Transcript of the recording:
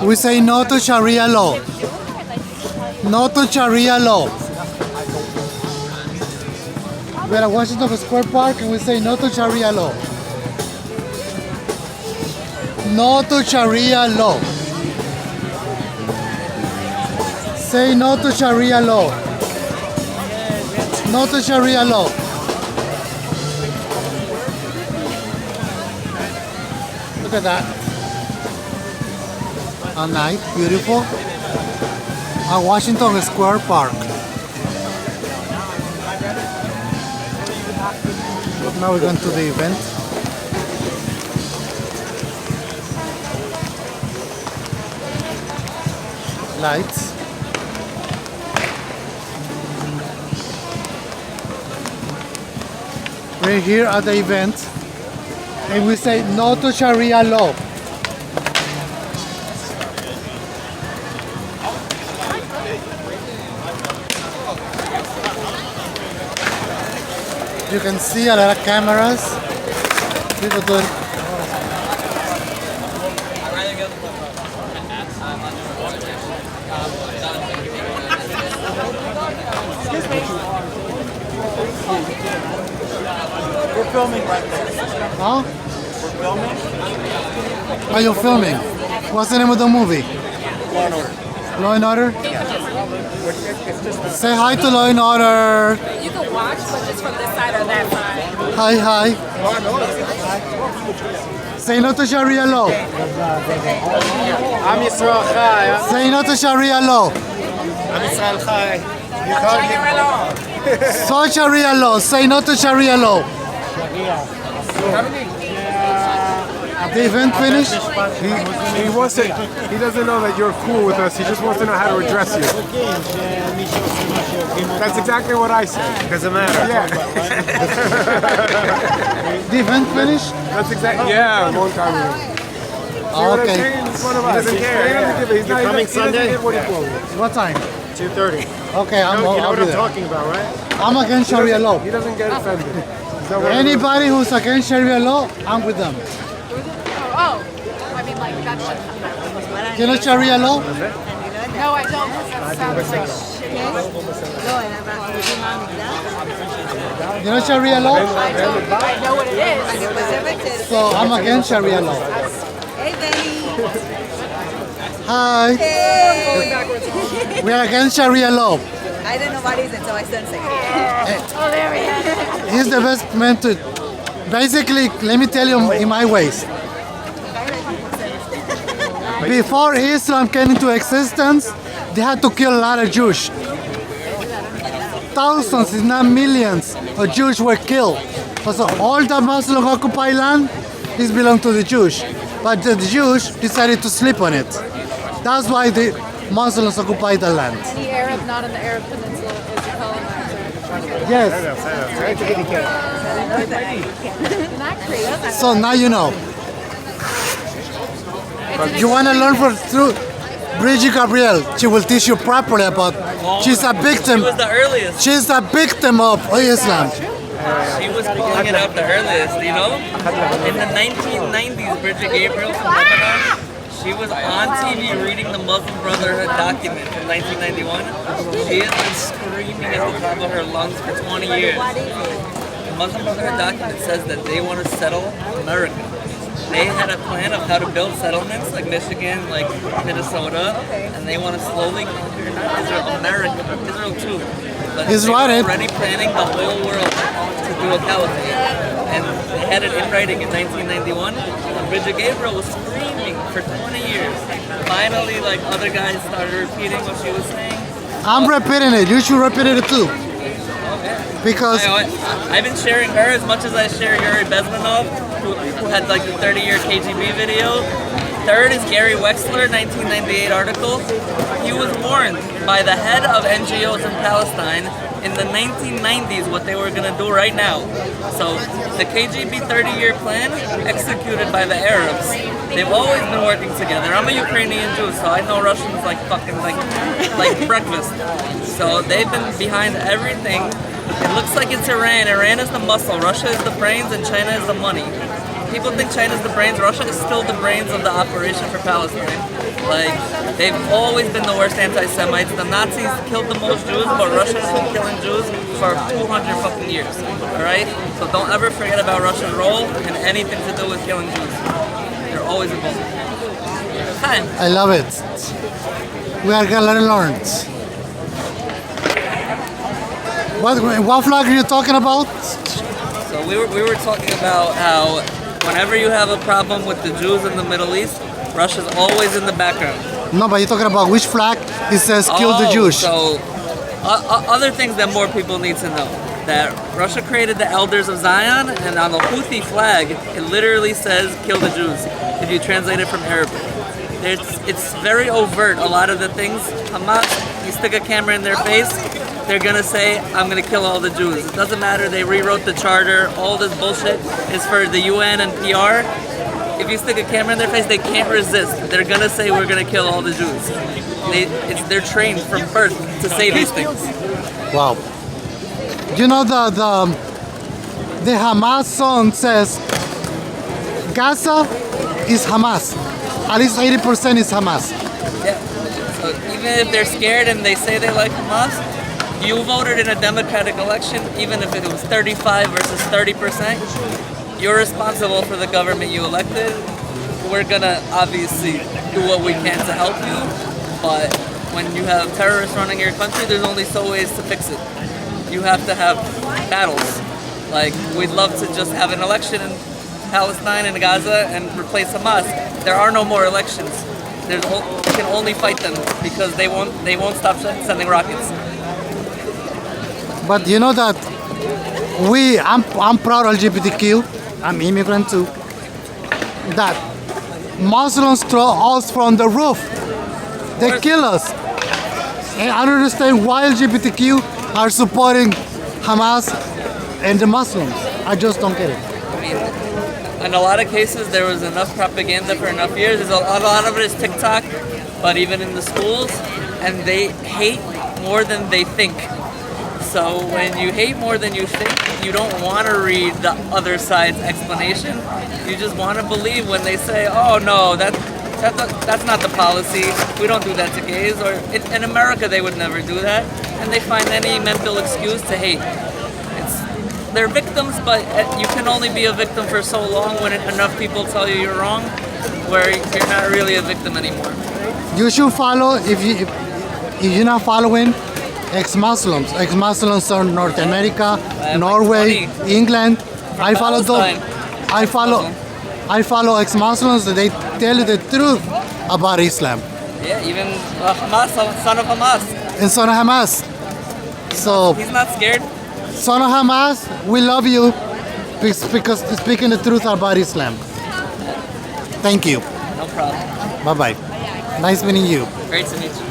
We say no to Sharia law. No to Sharia law. We're at Washington Square Park and we say no to Sharia law. No to Sharia law. Say no to Sharia law. No to Sharia law. Look at that. A night, beautiful. At Washington Square Park. Now we're going to the event. Lights. We're here at the event and we say no to Sharia law. You can see a lot of cameras. People doing. Excuse me. We're filming right there. Huh? We're filming. Are you filming? What's the name of the movie? Law and Order. Law and Order? Say hi to Law and Order. You can watch, but just from this side or that side. Hi, hi. Law and Order. Say no to Sharia law. I'm Yisrael Chai. Say no to Sharia law. I'm Yisrael Chai. So Sharia law. Say no to Sharia law. The event finished? He wasn't. He doesn't know that you're cool with us. He just wants to know how to address you. That's exactly what I said. Doesn't matter. Yeah. The event finished? That's exactly. Yeah, a long time ago. Okay. He's one of us. He doesn't care. He's not coming Sunday? What he told me. What time? 2:30. Okay, You know I'll what be I'm there. talking about, right? I'm against Sharia law. He doesn't get offended. So we're- Anybody who's against Sharia law, I'm with them. Oh, I mean, like, that's just. You know Sharia law? No, I don't. That sounds like shit. You know Sharia law? I know what it is. So I'm against Sharia law. Hey, Benny. Hi. Hey. We are against Sharia law. I don't know what is it, so I said second. Oh, there we are. He's the best man to. Basically, let me tell you in my ways. Before Islam came into existence, they had to kill a lot of Jews. Thousands, if not millions, of Jews were killed. So all the Muslim occupied land, this belonged to the Jews. But the Jews decided to sleep on it. That's why the Muslims occupied the land. Any Arab not in the Arab Peninsula is a colonizer. Yes. Not crazy. So now you know. You want to learn through Brigitte Gabriel. She will teach you properly about. She's a victim. She was the earliest. She's a victim of Islam. She was pulling it out the earliest, you know? In the 1990s, Bridget Gabriel from Lebanon, she was on TV reading the Muslim Brotherhood document from 1991. She has been screaming at the top of her lungs for 20 years. The Muslim Brotherhood document says that they want to settle America. They had a plan of how to build settlements like Michigan, like Minnesota, and they want to slowly conquer not Israel, America, Israel too. But He's they were right. already planning the whole world to do a caliphate. And they had it in writing in 1991. And Bridget Gabriel was screaming for 20 years. Finally, like other guys started repeating what she was saying. I'm repeating it. You should repeat it too. Because I've been sharing her as much as I share Yuri Bezmenov, who had like the 30-year KGB video. Third is Gary Wexler, 1998 article. He was warned by the head of NGOs in Palestine in the 1990s what they were going to do right now. So the KGB 30-year plan executed by the Arabs. They've always been working together. I'm a Ukrainian Jew, so I know Russians like fucking like breakfast. So they've been behind everything. It looks like it's Iran. Iran is the muscle, Russia is the brains, and China is the money. people think China's the brains. Russia is still the brains of the operation for Palestine. Like, they've always been the worst anti-Semites. The Nazis killed the most Jews, but Russia's been killing Jews for 200 fucking years. Alright? So don't ever forget about Russia's role in anything to do with killing Jews. They're always involved. Fine. I love it. We are gonna learn. What flag are you talking about? So we were talking about how whenever you have a problem with the Jews in the Middle East, Russia's always in the background. No, but you're talking about which flag? It says kill the Jews. So other things that more people need to know. That Russia created the Elders of Zion, and on the Houthi flag, it literally says kill the Jews, if you translate it from Arabic. It's very overt, a lot of the things. Hamas, you stick a camera in their face, they're gonna say, I'm gonna kill all the Jews. It doesn't matter, they rewrote the charter, all this bullshit is for the UN and PR. If you stick a camera in their face, they can't resist. They're gonna say, we're gonna kill all the Jews. They're trained from birth to say these things. Wow. You know the Hamas song says Gaza is Hamas. At least 80% is Hamas. Yeah. So even if they're scared and they say they like Hamas, you voted in a democratic election, even if it was 35 versus 30%, you're responsible for the government you elected. We're gonna obviously do what we can to help you, but when you have terrorists running your country, there's only so ways to fix it. You have to have battles. Like, we'd love to just have an election in Palestine and Gaza and replace Hamas. There are no more elections. You can only fight them because they won't stop sending rockets. But you know that I'm proud LGBTQ. I'm immigrant too. That Muslims throw us from the roof. They kill us. And I don't understand why LGBTQ are supporting Hamas and the Muslims. I just don't get it. I mean, in a lot of cases, there was enough propaganda for enough years. A lot of it is TikTok, but even in the schools, and they hate more than they think. So when you hate more than you think, you don't want to read the other side's explanation. You just want to believe when they say, "Oh no, that's not the policy. We don't do that to gays." Or in America, they would never do that, and they find any mental excuse to hate. They're victims, but you can only be a victim for so long when enough people tell you you're wrong, where you're not really a victim anymore. You should follow if you're not following ex-Muslims. Ex-Muslims are North America, Norway, England. I follow those. I follow ex-Muslims. They tell you the truth about Islam. Yeah, even Hamas, son of Hamas. And son of Hamas. So He's not scared. son of Hamas, we love you because speaking the truth about Islam. Thank you. No problem. Bye bye. Nice meeting you. Great to meet you.